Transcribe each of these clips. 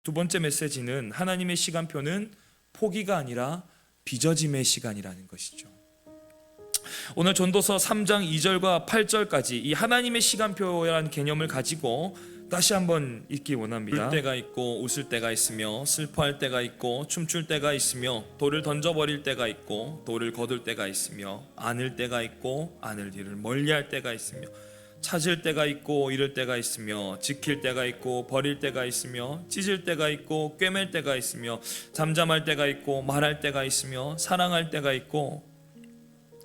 두 번째 메시지는 하나님의 시간표는 포기가 아니라 빚어짐의 시간이라는 것이죠. 오늘 전도서 3장 2절과 8절까지 이 하나님의 시간표라는 개념을 가지고 다시 한번 읽기 원합니다. 울을 때가 있고 웃을 때가 있으며 슬퍼할 때가 있고 춤출 때가 있으며 돌을 던져버릴 때가 있고 돌을 거둘 때가 있으며 안을 때가 있고 안을 일을 멀리할 때가 있으며 찾을 때가 있고 잃을 때가 있으며 지킬 때가 있고 버릴 때가 있으며 찢을 때가 있고 꿰맬 때가 있으며 잠잠할 때가 있고 말할 때가 있으며 사랑할 때가 있고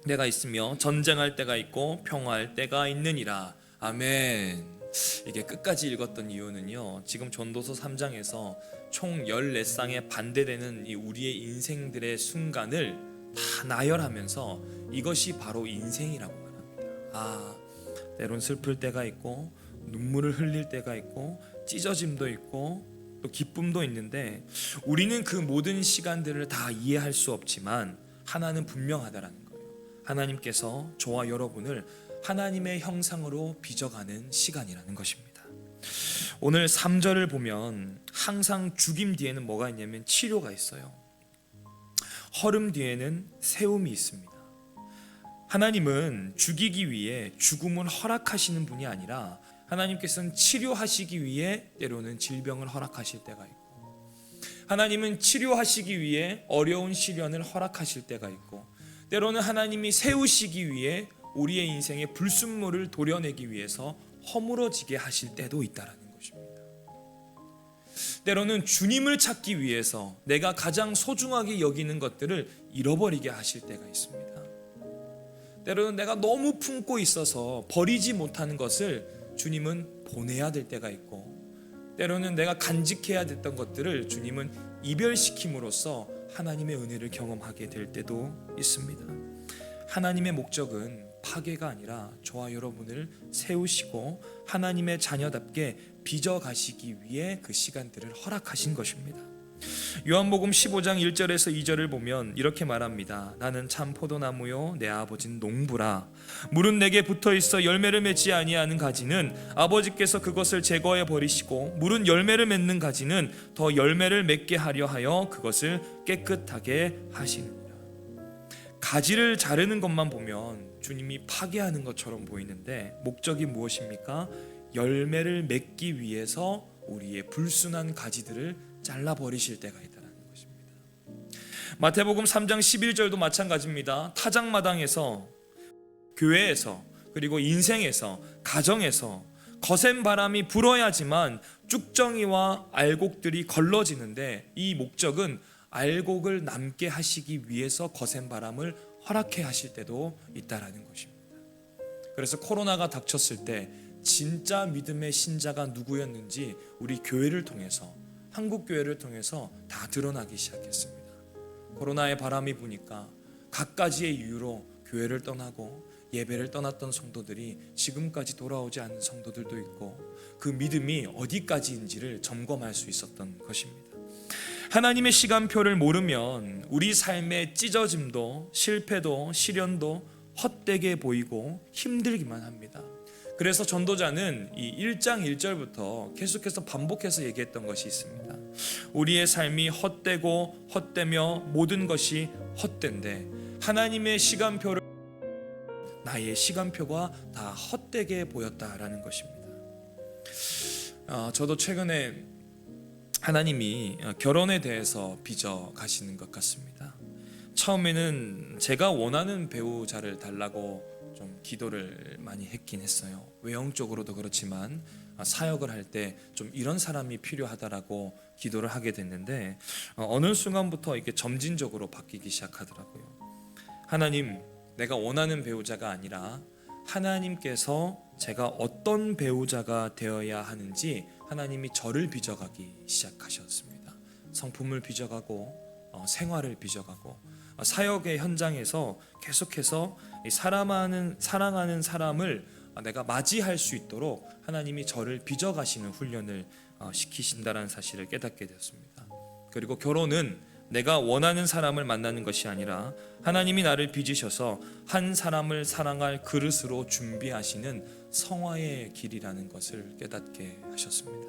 때가 있으며 전쟁할 때가 있고 평화할 때가 있느니라. 아멘. 이게 끝까지 읽었던 이유는요, 지금 전도서 3장에서 총 14쌍에 반대되는 이 우리의 인생들의 순간을 다 나열하면서 이것이 바로 인생이라고 말합니다. 때론 슬플 때가 있고 눈물을 흘릴 때가 있고 찢어짐도 있고 또 기쁨도 있는데 우리는 그 모든 시간들을 다 이해할 수 없지만 하나는 분명하다라는 거예요. 하나님께서 저와 여러분을 하나님의 형상으로 빚어가는 시간이라는 것입니다. 오늘 3절을 보면 항상 죽임 뒤에는 뭐가 있냐면 치료가 있어요. 허름 뒤에는 세움이 있습니다. 하나님은 죽이기 위해 죽음을 허락하시는 분이 아니라 하나님께서는 치료하시기 위해 때로는 질병을 허락하실 때가 있고, 하나님은 치료하시기 위해 어려운 시련을 허락하실 때가 있고, 때로는 하나님이 세우시기 위해 우리의 인생의 불순물을 도려내기 위해서 허물어지게 하실 때도 있다라는 것입니다. 때로는 주님을 찾기 위해서 내가 가장 소중하게 여기는 것들을 잃어버리게 하실 때가 있습니다. 때로는 내가 너무 품고 있어서 버리지 못하는 것을 주님은 보내야 될 때가 있고, 때로는 내가 간직해야 됐던 것들을 주님은 이별시킴으로써 하나님의 은혜를 경험하게 될 때도 있습니다. 하나님의 목적은 파괴가 아니라 저와 여러분을 세우시고 하나님의 자녀답게 빚어가시기 위해 그 시간들을 허락하신 것입니다. 요한복음 15장 1절에서 2절을 보면 이렇게 말합니다. 나는 참 포도나무요 내 아버지는 농부라. 물은 내게 붙어있어 열매를 맺지 아니하는 가지는 아버지께서 그것을 제거해 버리시고 물은 열매를 맺는 가지는 더 열매를 맺게 하려 하여 그것을 깨끗하게 하시느니라. 가지를 자르는 것만 보면 주님이 파괴하는 것처럼 보이는데 목적이 무엇입니까? 열매를 맺기 위해서 우리의 불순한 가지들을 잘라버리실 때가 있다는 것입니다. 마태복음 3장 11절도 마찬가지입니다. 타작마당에서, 교회에서, 그리고 인생에서, 가정에서 거센 바람이 불어야지만 쭉정이와 알곡들이 걸러지는데 이 목적은 알곡을 남게 하시기 위해서 거센 바람을 허락해 하실 때도 있다라는 것입니다. 그래서 코로나가 닥쳤을 때 진짜 믿음의 신자가 누구였는지 우리 교회를 통해서, 한국교회를 통해서 다 드러나기 시작했습니다. 코로나의 바람이 부니까 갖가지의 이유로 교회를 떠나고 예배를 떠났던 성도들이 지금까지 돌아오지 않는 성도들도 있고 그 믿음이 어디까지인지를 점검할 수 있었던 것입니다. 하나님의 시간표를 모르면 우리 삶의 찢어짐도 실패도 시련도 헛되게 보이고 힘들기만 합니다. 그래서 전도자는 이 1장 1절부터 계속해서 반복해서 얘기했던 것이 있습니다. 우리의 삶이 헛되고 헛되며 모든 것이 헛된데 하나님의 시간표를 나의 시간표가 다 헛되게 보였다라는 것입니다. 저도 최근에 하나님이 결혼에 대해서 빚어 가시는 것 같습니다. 처음에는 제가 원하는 배우자를 달라고 좀 기도를 많이 했긴 했어요. 외형적으로도 그렇지만 사역을 할 때 좀 이런 사람이 필요하다라고 기도를 하게 됐는데 어느 순간부터 이렇게 점진적으로 바뀌기 시작하더라고요. 하나님, 내가 원하는 배우자가 아니라 하나님께서 제가 어떤 배우자가 되어야 하는지 하나님이 저를 빚어가기 시작하셨습니다. 성품을 빚어가고 생활을 빚어가고 사역의 현장에서 계속해서 사랑하는 사람을 내가 맞이할 수 있도록 하나님이 저를 빚어가시는 훈련을 시키신다는 사실을 깨닫게 되었습니다. 그리고 결혼은 내가 원하는 사람을 만나는 것이 아니라 하나님이 나를 빚으셔서 한 사람을 사랑할 그릇으로 준비하시는 성화의 길이라는 것을 깨닫게 하셨습니다.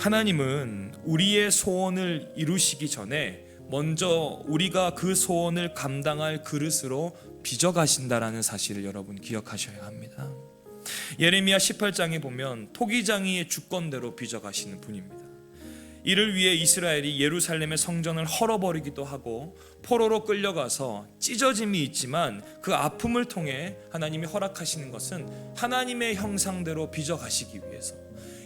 하나님은 우리의 소원을 이루시기 전에 먼저 우리가 그 소원을 감당할 그릇으로 빚어가신다라는 사실을 여러분 기억하셔야 합니다. 예레미야 18장에 보면 토기장이의 주권대로 빚어가시는 분입니다. 이를 위해 이스라엘이 예루살렘의 성전을 헐어버리기도 하고 포로로 끌려가서 찢어짐이 있지만 그 아픔을 통해 하나님이 허락하시는 것은 하나님의 형상대로 빚어가시기 위해서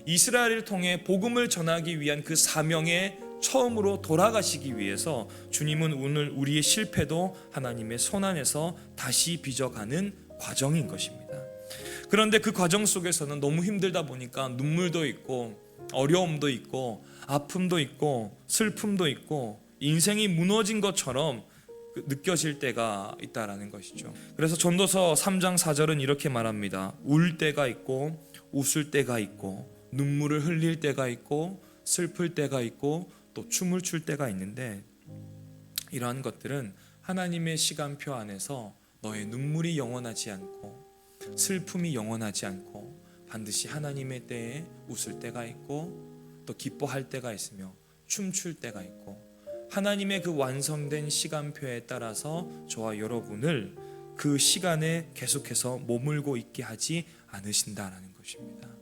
이스라엘을 통해 복음을 전하기 위한 그 사명에 처음으로 돌아가시기 위해서 주님은 오늘 우리의 실패도 하나님의 손안에서 다시 빚어가는 과정인 것입니다. 그런데 그 과정 속에서는 너무 힘들다 보니까 눈물도 있고 어려움도 있고 아픔도 있고 슬픔도 있고 인생이 무너진 것처럼 느껴질 때가 있다라는 것이죠. 그래서 전도서 3장 4절은 이렇게 말합니다. 울 때가 있고 웃을 때가 있고 눈물을 흘릴 때가 있고 슬플 때가 있고 또 춤을 출 때가 있는데 이러한 것들은 하나님의 시간표 안에서 너의 눈물이 영원하지 않고 슬픔이 영원하지 않고 반드시 하나님의 때에 웃을 때가 있고 또 기뻐할 때가 있으며 춤출 때가 있고 하나님의 그 완성된 시간표에 따라서 저와 여러분을 그 시간에 계속해서 머물고 있게 하지 않으신다라는 것입니다.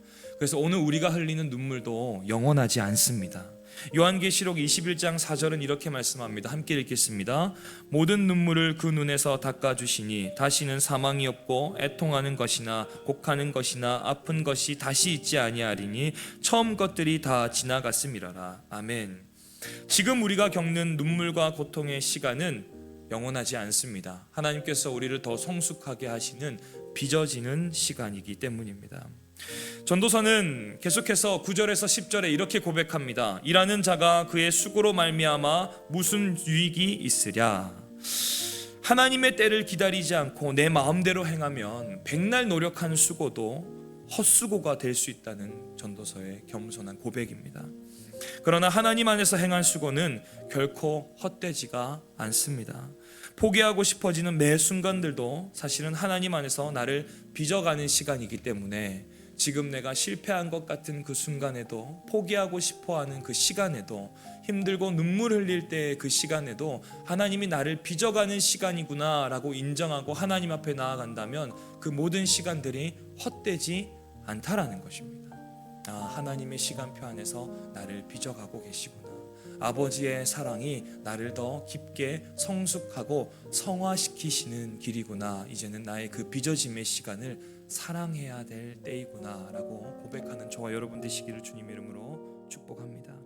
그래서 오늘 우리가 흘리는 눈물도 영원하지 않습니다. 요한계시록 21장 4절은 이렇게 말씀합니다. 함께 읽겠습니다. 모든 눈물을 그 눈에서 닦아주시니 다시는 사망이 없고 애통하는 것이나 곡하는 것이나 아픈 것이 다시 있지 아니하리니 처음 것들이 다 지나갔음이라라. 아멘. 지금 우리가 겪는 눈물과 고통의 시간은 영원하지 않습니다. 하나님께서 우리를 더 성숙하게 하시는 빚어지는 시간이기 때문입니다. 전도서는 계속해서 9절에서 10절에 이렇게 고백합니다. 일하는 자가 그의 수고로 말미암아 무슨 유익이 있으랴. 하나님의 때를 기다리지 않고 내 마음대로 행하면 백날 노력한 수고도 헛수고가 될 수 있다는 전도서의 겸손한 고백입니다. 그러나 하나님 안에서 행한 수고는 결코 헛되지가 않습니다. 포기하고 싶어지는 매 순간들도 사실은 하나님 안에서 나를 빚어가는 시간이기 때문에 지금 내가 실패한 것 같은 그 순간에도 포기하고 싶어하는 그 시간에도 힘들고 눈물 흘릴 때의 그 시간에도 하나님이 나를 빚어가는 시간이구나 라고 인정하고 하나님 앞에 나아간다면 그 모든 시간들이 헛되지 않다라는 것입니다. 하나님의 시간표 안에서 나를 빚어가고 계시구나. 아버지의 사랑이 나를 더 깊게 성숙하고 성화시키시는 길이구나. 이제는 나의 그 빚어짐의 시간을 사랑해야 될 때이구나 라고 고백하는 저와 여러분 되시기를 주님의 이름으로 축복합니다.